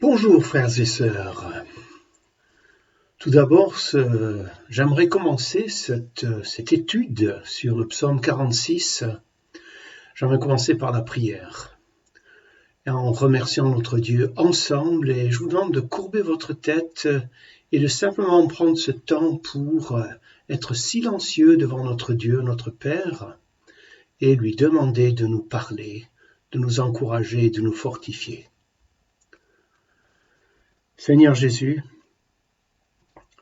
Bonjour frères et sœurs. Tout d'abord, j'aimerais commencer cette étude sur le psaume 46. J'aimerais commencer par la prière, et en remerciant notre Dieu ensemble, et je vous demande de courber votre tête et de simplement prendre ce temps pour être silencieux devant notre Dieu, notre Père, et lui demander de nous parler, de nous encourager, de nous fortifier. Seigneur Jésus,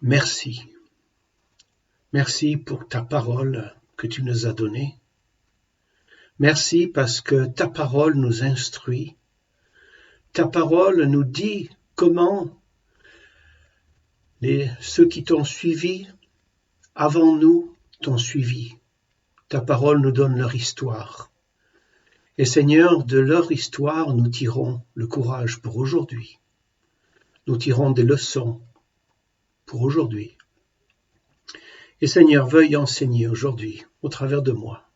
merci. Merci pour ta parole que tu nous as donnée. Merci parce que ta parole nous instruit. Ta parole nous dit comment ceux qui t'ont suivi avant nous t'ont suivi. Ta parole nous donne leur histoire. Et Seigneur, de leur histoire, nous tirons le courage pour aujourd'hui. Nous tirons des leçons pour aujourd'hui. Et Seigneur, veuille enseigner aujourd'hui, au travers de moi,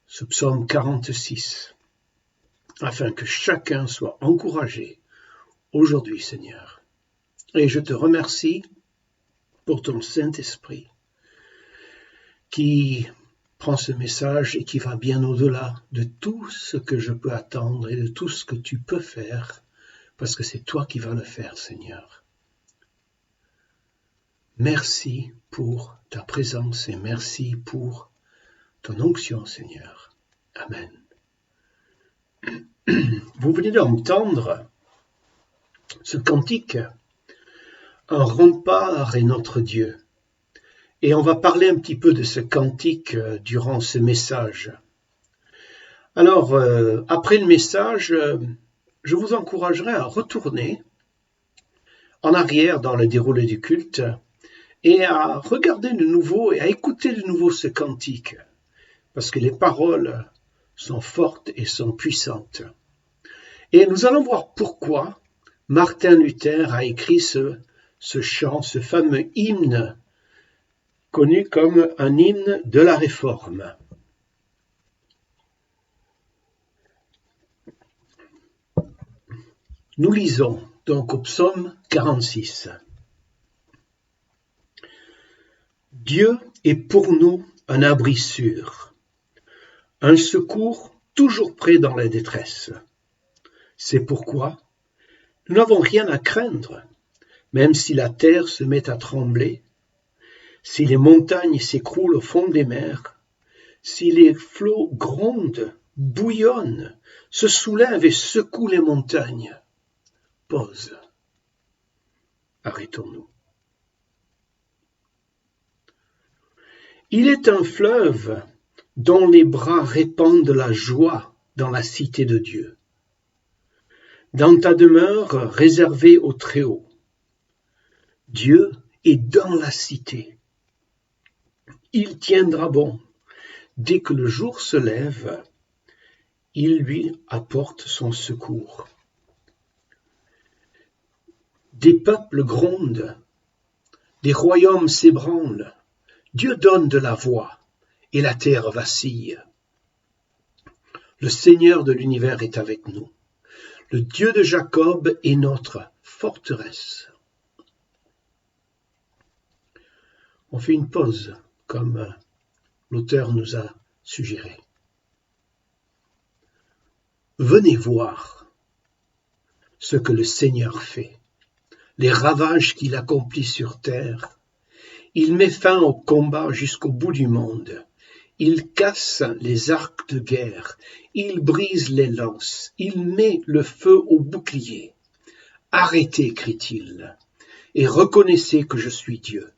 ce psaume 46, afin que chacun soit encouragé aujourd'hui, Seigneur. Et je te remercie pour ton Saint-Esprit qui prend ce message et qui va bien au-delà de tout ce que je peux attendre et de tout ce que tu peux faire, parce que c'est toi qui vas le faire, Seigneur. Merci pour ta présence et merci pour ton onction, Seigneur. Amen. Vous venez d'entendre ce cantique, un rempart est notre Dieu. Et on va parler un petit peu de ce cantique durant ce message. Alors, après le message, je vous encouragerai à retourner en arrière dans le déroulé du culte et à regarder de nouveau et à écouter de nouveau ce cantique, parce que les paroles sont fortes et sont puissantes. Et nous allons voir pourquoi Martin Luther a écrit ce chant, ce fameux hymne, connu comme un hymne de la Réforme. Nous lisons donc au psaume 46. Dieu est pour nous un abri sûr, un secours toujours prêt dans la détresse. C'est pourquoi nous n'avons rien à craindre, même si la terre se met à trembler, si les montagnes s'écroulent au fond des mers, si les flots grondent, bouillonnent, se soulèvent et secouent les montagnes. Pause. Arrêtons-nous. Il est un fleuve dont les bras répandent la joie dans la cité de Dieu. Dans ta demeure réservée au Très-Haut, Dieu est dans la cité. Il tiendra bon. Dès que le jour se lève, il lui apporte son secours. Des peuples grondent, des royaumes s'ébranlent. Dieu donne de la voix et la terre vacille. Le Seigneur de l'univers est avec nous. Le Dieu de Jacob est notre forteresse. On fait une pause, comme l'auteur nous a suggéré. Venez voir ce que le Seigneur fait, les ravages qu'il accomplit sur terre. Il met fin au combat jusqu'au bout du monde. Il casse les arcs de guerre. Il brise les lances. Il met le feu au bouclier. Arrêtez, crie-t-il, et reconnaissez que je suis Dieu.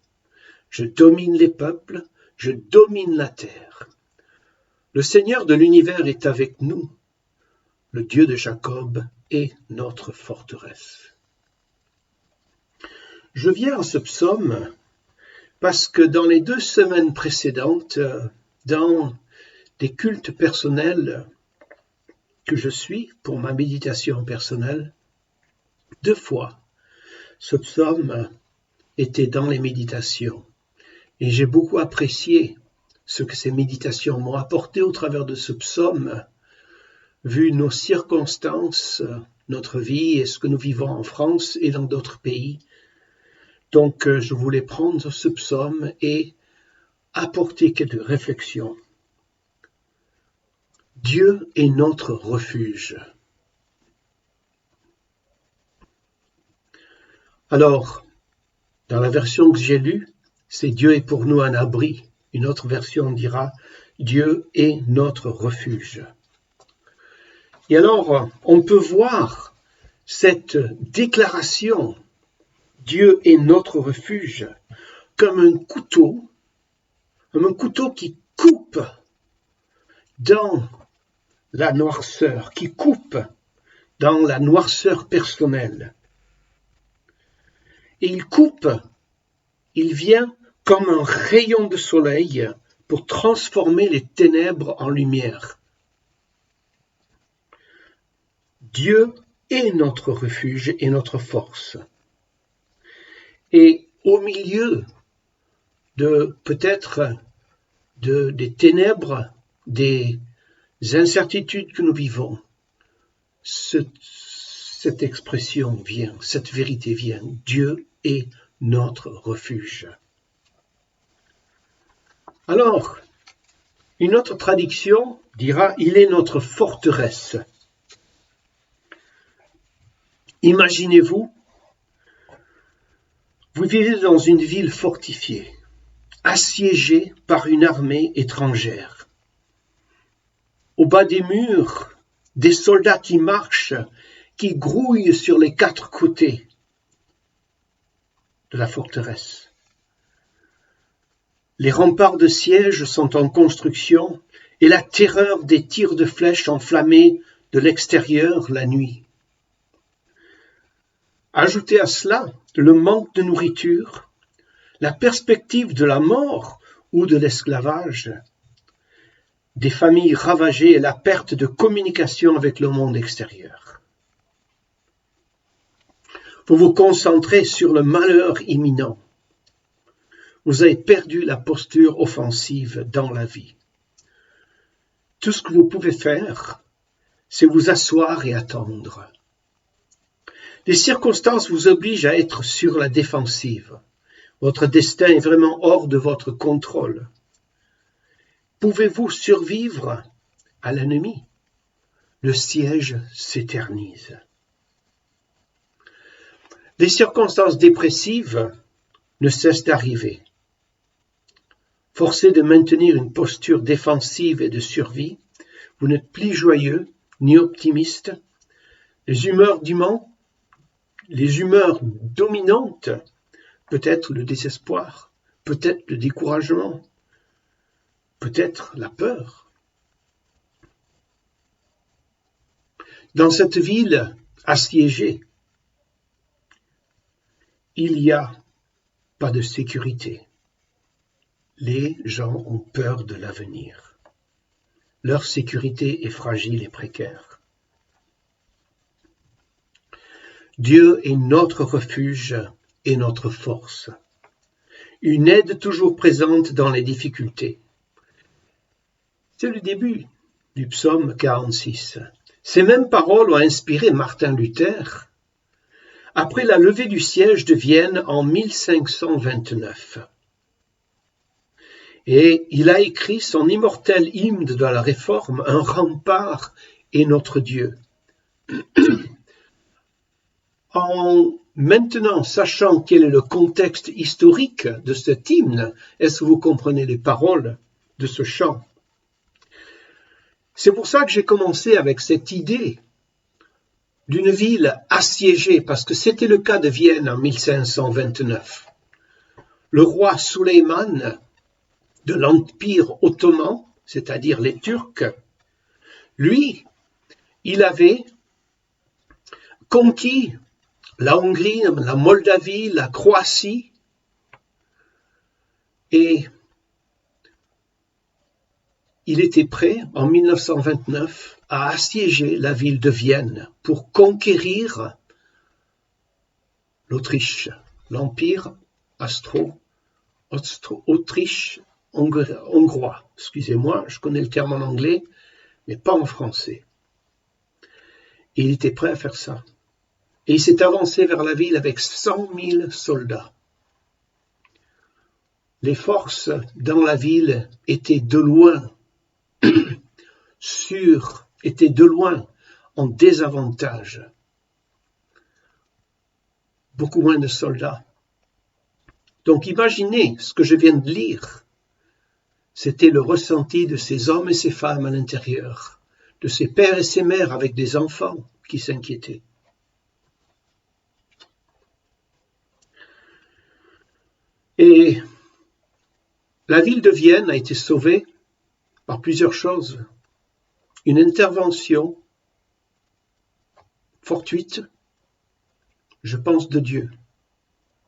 Je domine les peuples, je domine la terre. Le Seigneur de l'univers est avec nous. Le Dieu de Jacob est notre forteresse. Je viens à ce psaume parce que dans les 2 semaines précédentes, dans des cultes personnels que je suis pour ma méditation personnelle, 2 fois, ce psaume était dans les méditations. Et j'ai beaucoup apprécié ce que ces méditations m'ont apporté au travers de ce psaume, vu nos circonstances notre vie et ce que nous vivons en France et dans d'autres pays. Donc, je voulais prendre ce psaume et apporter quelques réflexions. Dieu est notre refuge. Alors, dans la version que j'ai lue, c'est Dieu est pour nous un abri. Une autre version dira Dieu est notre refuge. Et alors, on peut voir cette déclaration Dieu est notre refuge comme un couteau qui coupe dans la noirceur, qui coupe dans la noirceur personnelle. Et il vient comme un rayon de soleil pour transformer les ténèbres en lumière. Dieu est notre refuge et notre force. Et au milieu de peut-être des ténèbres, des incertitudes que nous vivons, cette expression vient, cette vérité vient. Dieu est notre refuge. Alors, une autre traduction dira « Il est notre forteresse ». Imaginez-vous, vous vivez dans une ville fortifiée, assiégée par une armée étrangère. Au bas des murs, des soldats qui marchent, qui grouillent sur les quatre côtés de la forteresse. Les remparts de siège sont en construction et la terreur des tirs de flèches enflammés de l'extérieur la nuit. Ajoutez à cela le manque de nourriture, la perspective de la mort ou de l'esclavage, des familles ravagées et la perte de communication avec le monde extérieur. Vous vous concentrez sur le malheur imminent. Vous avez perdu la posture offensive dans la vie. Tout ce que vous pouvez faire, c'est vous asseoir et attendre. Les circonstances vous obligent à être sur la défensive. Votre destin est vraiment hors de votre contrôle. Pouvez-vous survivre à l'ennemi? Le siège s'éternise. Les circonstances dépressives ne cessent d'arriver. Forcé de maintenir une posture défensive et de survie, vous n'êtes plus joyeux ni optimiste. Les humeurs dominantes, peut-être le désespoir, peut-être le découragement, peut-être la peur. Dans cette ville assiégée, il n'y a pas de sécurité. Les gens ont peur de l'avenir. Leur sécurité est fragile et précaire. Dieu est notre refuge et notre force. Une aide toujours présente dans les difficultés. C'est le début du psaume 46. Ces mêmes paroles ont inspiré Martin Luther après la levée du siège de Vienne en 1529. Et il a écrit son immortel hymne de la Réforme, un rempart est notre Dieu. En maintenant sachant quel est le contexte historique de cet hymne, est-ce que vous comprenez les paroles de ce chant? C'est pour ça que j'ai commencé avec cette idée d'une ville assiégée, parce que c'était le cas de Vienne en 1529. Le roi Suleiman de l'Empire ottoman, c'est-à-dire les Turcs, lui, il avait conquis la Hongrie, la Moldavie, la Croatie, et il était prêt, en 1929, à assiéger la ville de Vienne pour conquérir l'Autriche, l'Empire Autriche-hongrois. Excusez-moi, je connais le terme en anglais, mais pas en français. Et il était prêt à faire ça. Et il s'est avancé vers la ville avec 100 000 soldats. Les forces dans la ville étaient de loin étaient de loin en désavantage. Beaucoup moins de soldats. Donc imaginez ce que je viens de lire. C'était le ressenti de ces hommes et ces femmes à l'intérieur, de ces pères et ces mères avec des enfants qui s'inquiétaient. Et la ville de Vienne a été sauvée par plusieurs choses. Une intervention fortuite, je pense, de Dieu,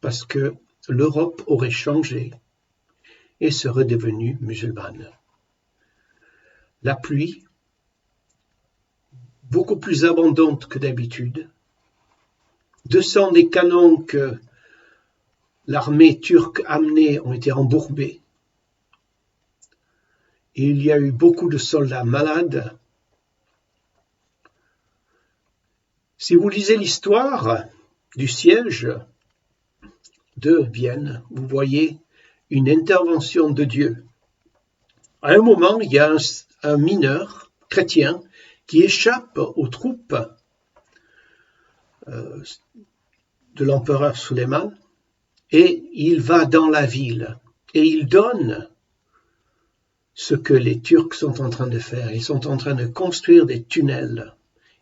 parce que l'Europe aurait changé et serait devenue musulmane. La pluie, beaucoup plus abondante que d'habitude, 200 des canons que l'armée turque amenait ont été embourbés. Et il y a eu beaucoup de soldats malades. Si vous lisez l'histoire du siège de Vienne, vous voyez une intervention de Dieu. À un moment, il y a un mineur chrétien qui échappe aux troupes de l'empereur Suleiman et il va dans la ville et il donne ce que les Turcs sont en train de faire. Ils sont en train de construire des tunnels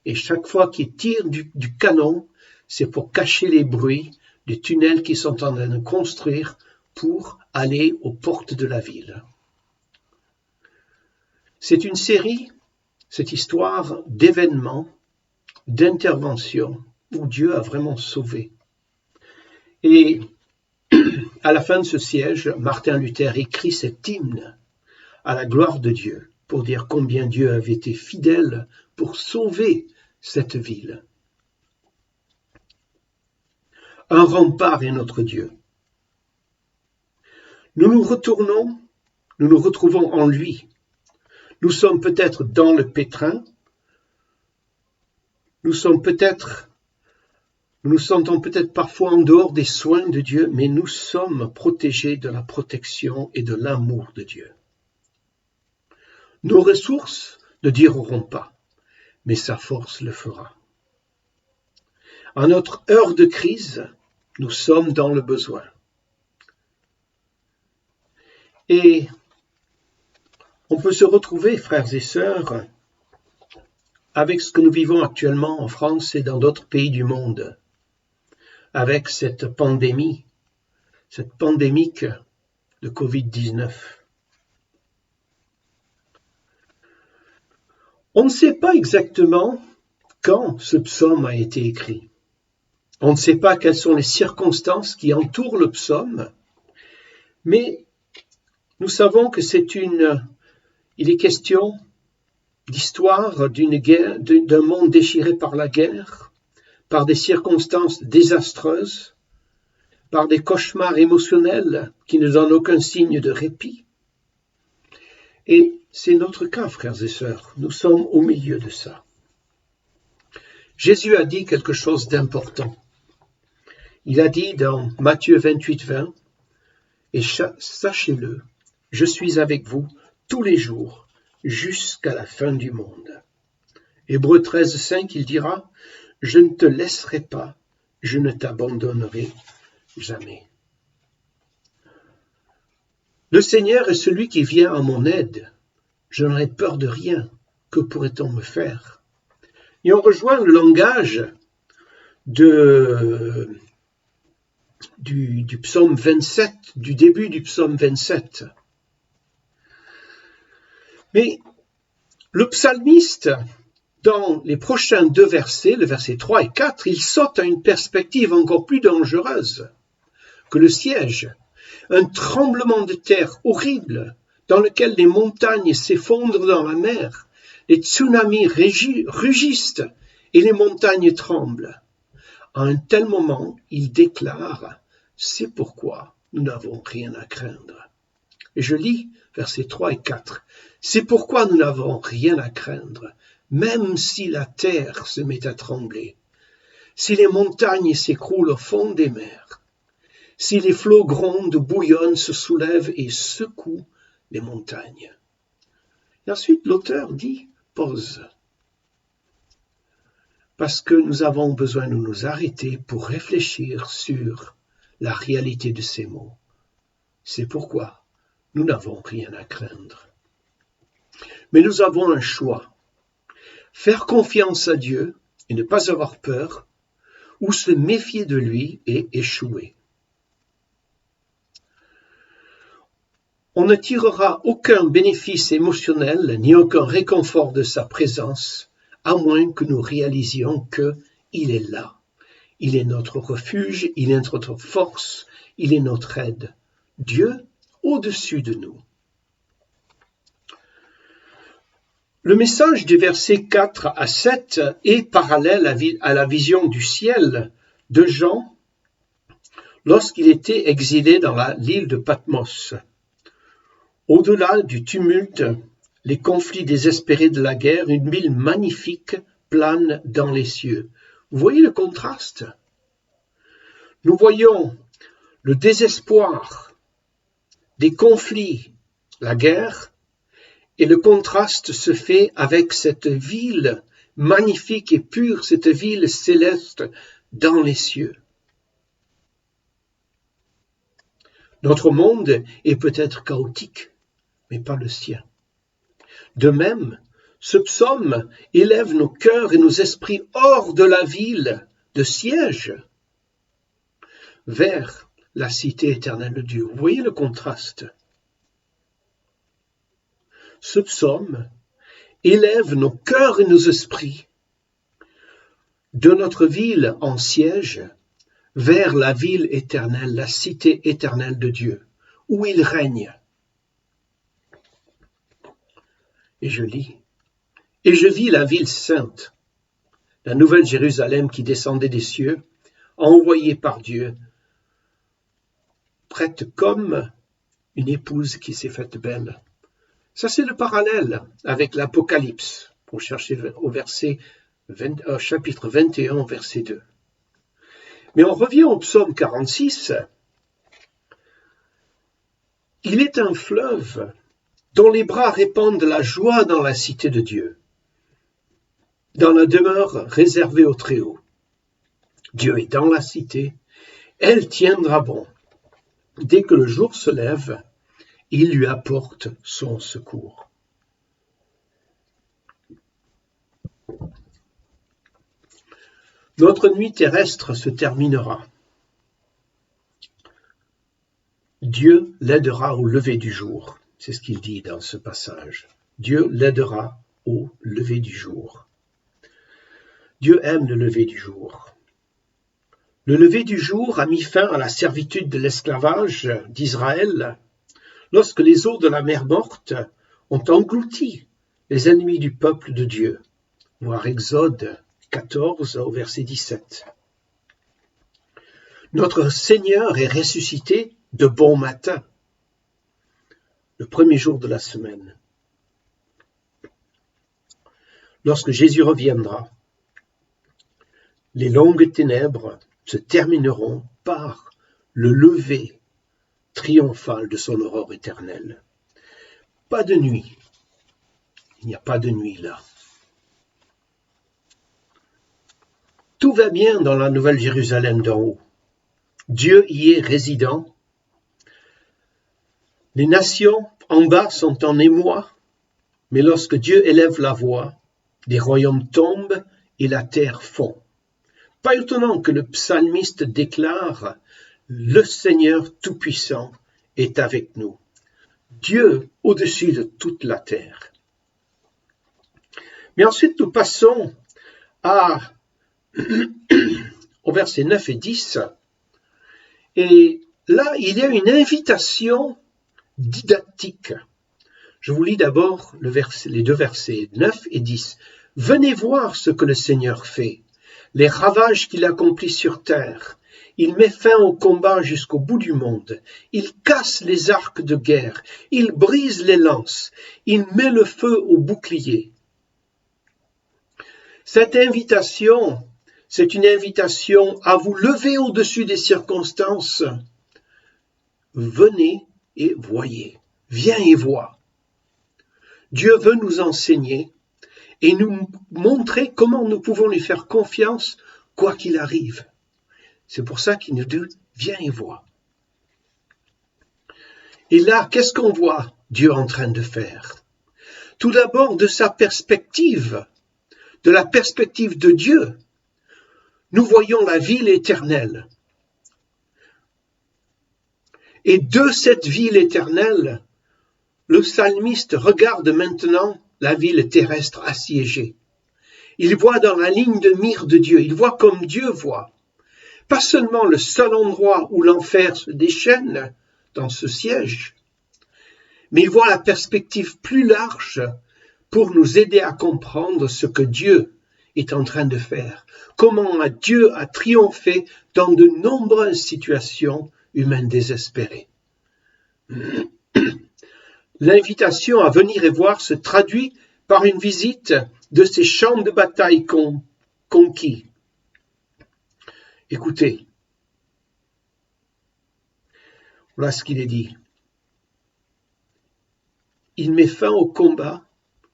et chaque fois qu'ils tirent du canon, c'est pour cacher les bruits des tunnels qu'ils sont en train de construire pour aller aux portes de la ville. C'est une série, cette histoire d'événements, d'interventions où Dieu a vraiment sauvé. Et à la fin de ce siège, Martin Luther écrit cet hymne à la gloire de Dieu pour dire combien Dieu avait été fidèle pour sauver cette ville. Un rempart est notre Dieu. Nous nous retrouvons en lui. Nous sommes peut-être dans le pétrin, nous sentons peut-être parfois en dehors des soins de Dieu, mais nous sommes protégés de la protection et de l'amour de Dieu. Nos ressources ne dureront pas, mais sa force le fera. À notre heure de crise, nous sommes dans le besoin. Et on peut se retrouver, frères et sœurs, avec ce que nous vivons actuellement en France et dans d'autres pays du monde, avec cette pandémique de Covid-19. On ne sait pas exactement quand ce psaume a été écrit. On ne sait pas quelles sont les circonstances qui entourent le psaume, mais nous savons que il est question d'histoire d'une guerre, d'un monde déchiré par la guerre, par des circonstances désastreuses, par des cauchemars émotionnels qui ne donnent aucun signe de répit. Et c'est notre cas, frères et sœurs. Nous sommes au milieu de ça. Jésus a dit quelque chose d'important. Il a dit dans Matthieu 28, 20, « Et sachez-le, je suis avec vous tous les jours, jusqu'à la fin du monde. » Hébreux 13, 5, il dira, « Je ne te laisserai pas, je ne t'abandonnerai jamais. » Le Seigneur est celui qui vient à mon aide. Je n'aurai peur de rien. Que pourrait-on me faire? Et on rejoint le langage du psaume 27, du début du psaume 27. Mais le psalmiste, dans les prochains deux versets, le verset 3 et 4, il saute à une perspective encore plus dangereuse que le siège. Un tremblement de terre horrible dans lequel les montagnes s'effondrent dans la mer, les tsunamis rugissent et les montagnes tremblent. À un tel moment, il déclare « C'est pourquoi nous n'avons rien à craindre ». Et je lis versets 3 et 4. « C'est pourquoi nous n'avons rien à craindre, même si la terre se met à trembler, si les montagnes s'écroulent au fond des mers, si les flots grondent, bouillonnent, se soulèvent et secouent les montagnes. Et ensuite, l'auteur dit, pause. Parce que nous avons besoin de nous arrêter pour réfléchir sur la réalité de ces mots. C'est pourquoi nous n'avons rien à craindre. Mais nous avons un choix. Faire confiance à Dieu et ne pas avoir peur, ou se méfier de lui et échouer. On ne tirera aucun bénéfice émotionnel ni aucun réconfort de sa présence, à moins que nous réalisions qu'il est là. Il est notre refuge, il est notre force, il est notre aide. Dieu au-dessus de nous. Le message des versets 4 à 7 est parallèle à la vision du ciel de Jean lorsqu'il était exilé dans l'île de Patmos. Au-delà du tumulte, les conflits désespérés de la guerre, une ville magnifique plane dans les cieux. Vous voyez le contraste? Nous voyons le désespoir des conflits, la guerre, et le contraste se fait avec cette ville magnifique et pure, cette ville céleste dans les cieux. Notre monde est peut-être chaotique, mais pas le sien. De même, ce psaume élève nos cœurs et nos esprits hors de la ville de siège vers la cité éternelle de Dieu. Vous voyez le contraste? Ce psaume élève nos cœurs et nos esprits de notre ville en siège vers la ville éternelle, la cité éternelle de Dieu, où il règne. Et je lis, « Et je vis la ville sainte, la nouvelle Jérusalem qui descendait des cieux, envoyée par Dieu, prête comme une épouse qui s'est faite belle. » Ça, c'est le parallèle avec l'Apocalypse, pour chercher au chapitre 21, verset 2. Mais on revient au psaume 46. Il est un fleuve dont les bras répandent la joie dans la cité de Dieu, dans la demeure réservée au Très-Haut. Dieu est dans la cité, elle tiendra bon. Dès que le jour se lève, il lui apporte son secours. Notre nuit terrestre se terminera. Dieu l'aidera au lever du jour. C'est ce qu'il dit dans ce passage. Dieu l'aidera au lever du jour. Dieu aime le lever du jour. Le lever du jour a mis fin à la servitude de l'esclavage d'Israël lorsque les eaux de la mer Morte ont englouti les ennemis du peuple de Dieu. Voir Exode 14 au verset 17. Notre Seigneur est ressuscité de bon matin, le premier jour de la semaine. Lorsque Jésus reviendra, les longues ténèbres se termineront par le lever triomphal de son aurore éternelle. Pas de nuit. Il n'y a pas de nuit là. Tout va bien dans la nouvelle Jérusalem d'en haut. Dieu y est résident. Les nations en bas sont en émoi, mais lorsque Dieu élève la voix, les royaumes tombent et la terre fond. Pas étonnant que le psalmiste déclare « Le Seigneur Tout-Puissant est avec nous, Dieu au-dessus de toute la terre. » Mais ensuite, nous passons au verset 9 et 10. Et là, il y a une invitation didactique. Je vous lis d'abord les deux versets 9 et 10. « Venez voir ce que le Seigneur fait, les ravages qu'il accomplit sur terre. Il met fin au combat jusqu'au bout du monde. Il casse les arcs de guerre. Il brise les lances. Il met le feu aux boucliers. Cette invitation, c'est une invitation à vous lever au-dessus des circonstances. Venez et voyez. Viens et vois. Dieu veut nous enseigner et nous montrer comment nous pouvons lui faire confiance quoi qu'il arrive. C'est pour ça qu'il nous dit, viens et vois. Et là, qu'est-ce qu'on voit Dieu en train de faire? Tout d'abord, de sa perspective, de la perspective de Dieu, nous voyons la ville éternelle. Et de cette ville éternelle, le psalmiste regarde maintenant la ville terrestre assiégée. Il voit dans la ligne de mire de Dieu, il voit comme Dieu voit. Pas seulement le seul endroit où l'enfer se déchaîne dans ce siège, mais il voit la perspective plus large pour nous aider à comprendre ce que Dieu est en train de faire. Comment Dieu a triomphé dans de nombreuses situations humaines désespérées. L'invitation à venir et voir se traduit par une visite de ces champs de bataille conquis. Écoutez, voilà ce qu'il est dit. Il met fin au combat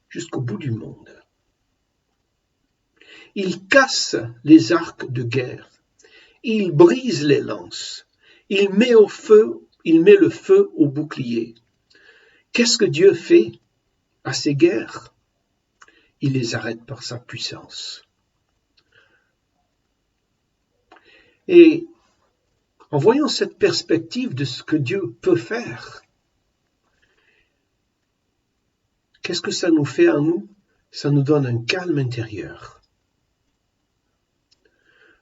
jusqu'au bout du monde. Il casse les arcs de guerre. Il brise les lances. Il met le feu au bouclier. Qu'est-ce que Dieu fait à ces guerres? Il les arrête par sa puissance. Et en voyant cette perspective de ce que Dieu peut faire, qu'est-ce que ça nous fait à nous? Ça nous donne un calme intérieur.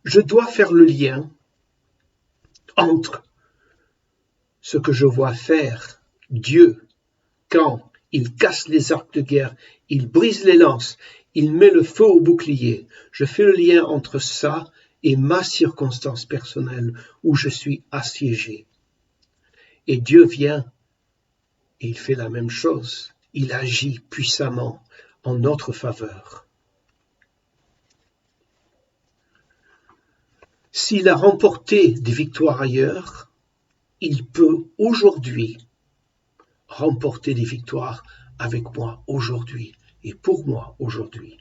Je dois faire le lien entre ce que je vois faire Dieu quand il casse les arcs de guerre, il brise les lances, il met le feu au bouclier. Je fais le lien entre ça et ma circonstance personnelle où je suis assiégé. Et Dieu vient et il fait la même chose. Il agit puissamment en notre faveur. S'il a remporté des victoires ailleurs, il peut aujourd'hui remporter des victoires avec moi aujourd'hui et pour moi aujourd'hui.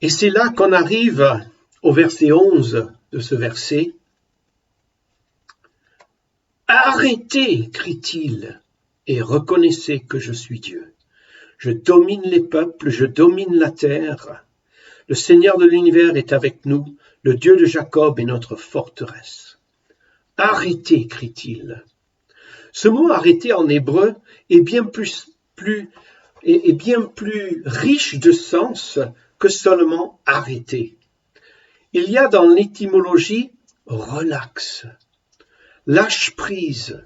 Et c'est là qu'on arrive au verset 11 de ce verset. « Arrêtez, crie-t-il, et reconnaissez que je suis Dieu. Je domine les peuples, je domine la terre. Le Seigneur de l'univers est avec nous, le Dieu de Jacob est notre forteresse. » Arrêtez, crie-t-il. Ce mot arrêter en hébreu est bien plus riche de sens que seulement arrêter. Il y a dans l'étymologie relax, lâche prise,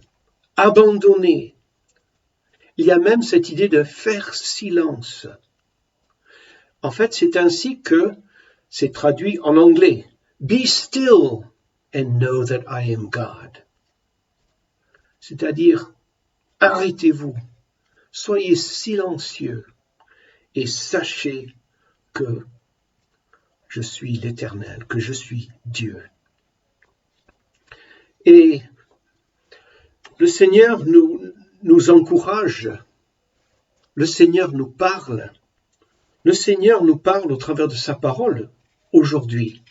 abandonner. Il y a même cette idée de faire silence. En fait, c'est ainsi que c'est traduit en anglais. Be still and know that I am God. C'est-à-dire, arrêtez-vous, soyez silencieux et sachez que je suis l'Éternel, que je suis Dieu. Et le Seigneur nous encourage, le Seigneur nous parle au travers de sa parole aujourd'hui.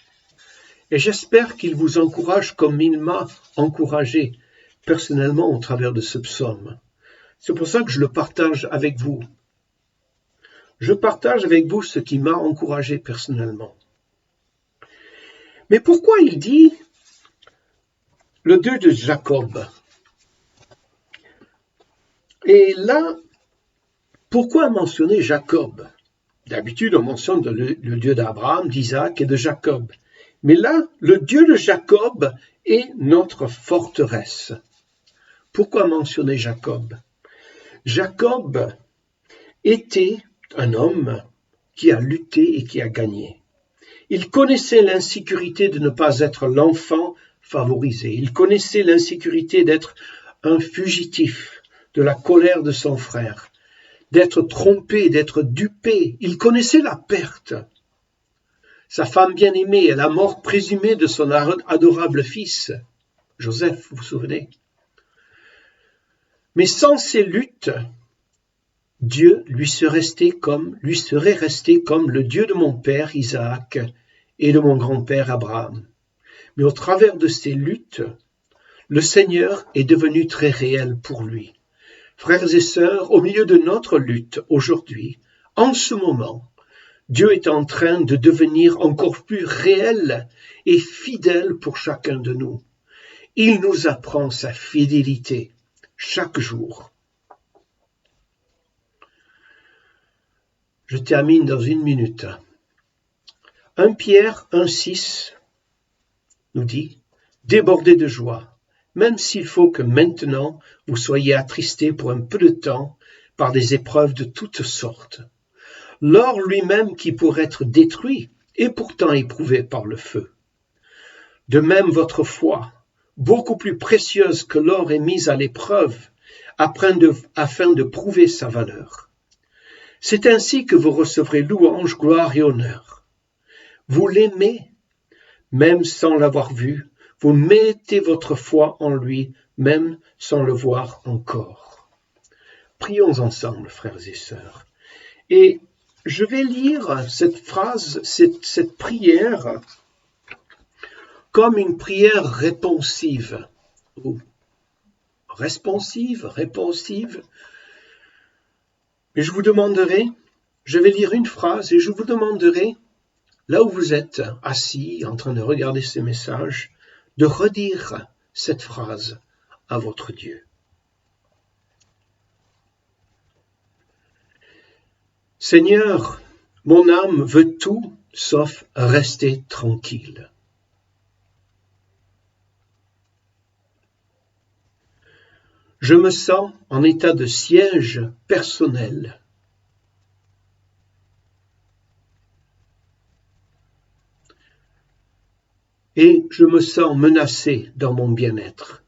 Et j'espère qu'il vous encourage comme il m'a encouragé personnellement au travers de ce psaume. C'est pour ça que je le partage avec vous. Je partage avec vous ce qui m'a encouragé personnellement. Mais pourquoi il dit le Dieu de Jacob? Et là, pourquoi mentionner Jacob? D'habitude, on mentionne le Dieu d'Abraham, d'Isaac et de Jacob. Mais là, le Dieu de Jacob est notre forteresse. Pourquoi mentionner Jacob? Jacob était un homme qui a lutté et qui a gagné. Il connaissait l'insécurité de ne pas être l'enfant favorisé. Il connaissait l'insécurité d'être un fugitif de la colère de son frère. d'être trompé, d'être dupé. Il connaissait la perte. Sa femme bien-aimée et la mort présumée de son adorable fils, Joseph, vous vous souvenez. Mais sans ces luttes, Dieu lui serait resté comme le Dieu de mon père Isaac et de mon grand-père Abraham. Mais au travers de ces luttes, le Seigneur est devenu très réel pour lui. Frères et sœurs, au milieu de notre lutte aujourd'hui, en ce moment, Dieu est en train de devenir encore plus réel et fidèle pour chacun de nous. Il nous apprend sa fidélité chaque jour. Je termine dans 1 minute. 1 Pierre 1,6 nous dit « Débordez de joie, même s'il faut que maintenant vous soyez attristés pour un peu de temps par des épreuves de toutes sortes. L'or lui-même qui pourrait être détruit est pourtant éprouvé par le feu. De même votre foi, beaucoup plus précieuse que l'or, est mise à l'épreuve afin de prouver sa valeur. C'est ainsi que vous recevrez louange, gloire et honneur. Vous l'aimez, même sans l'avoir vu. Vous mettez votre foi en lui, même sans le voir encore. » Prions ensemble, frères et sœurs. Et je vais lire cette phrase, cette prière, comme une prière réponsive. Ou réponsive. Et je vais lire une phrase et je vous demanderai, là où vous êtes assis, en train de regarder ces messages, de redire cette phrase à votre Dieu. Seigneur, mon âme veut tout sauf rester tranquille. Je me sens en état de siège personnel. Et je me sens menacé dans mon bien-être.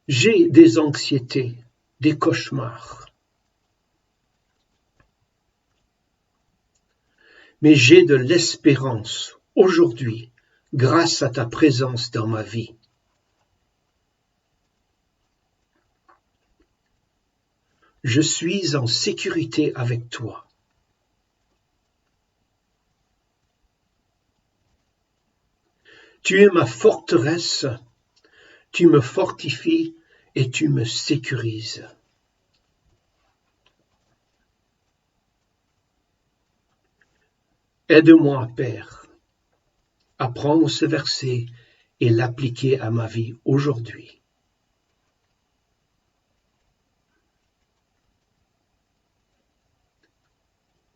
J'ai des anxiétés, des cauchemars. Mais j'ai de l'espérance aujourd'hui grâce à ta présence dans ma vie. Je suis en sécurité avec toi. Tu es ma forteresse, tu me fortifies et tu me sécurises. Aide-moi, Père, à prendre ce verset et l'appliquer à ma vie aujourd'hui.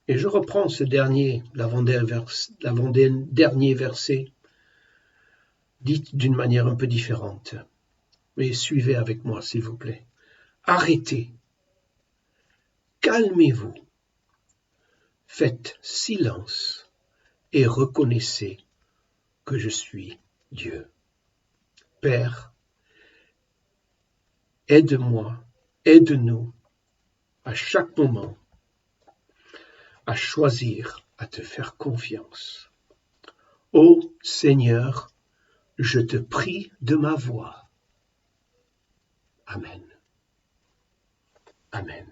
Et je reprends l'avant-dernier verset, dit d'une manière un peu différente. Mais suivez avec moi, s'il vous plaît. Arrêtez. Calmez-vous. Faites silence et reconnaissez que je suis Dieu. Père, aide-moi, aide-nous à chaque moment à choisir à te faire confiance. Ô Seigneur, je te prie de ma voix. Amen. Amen.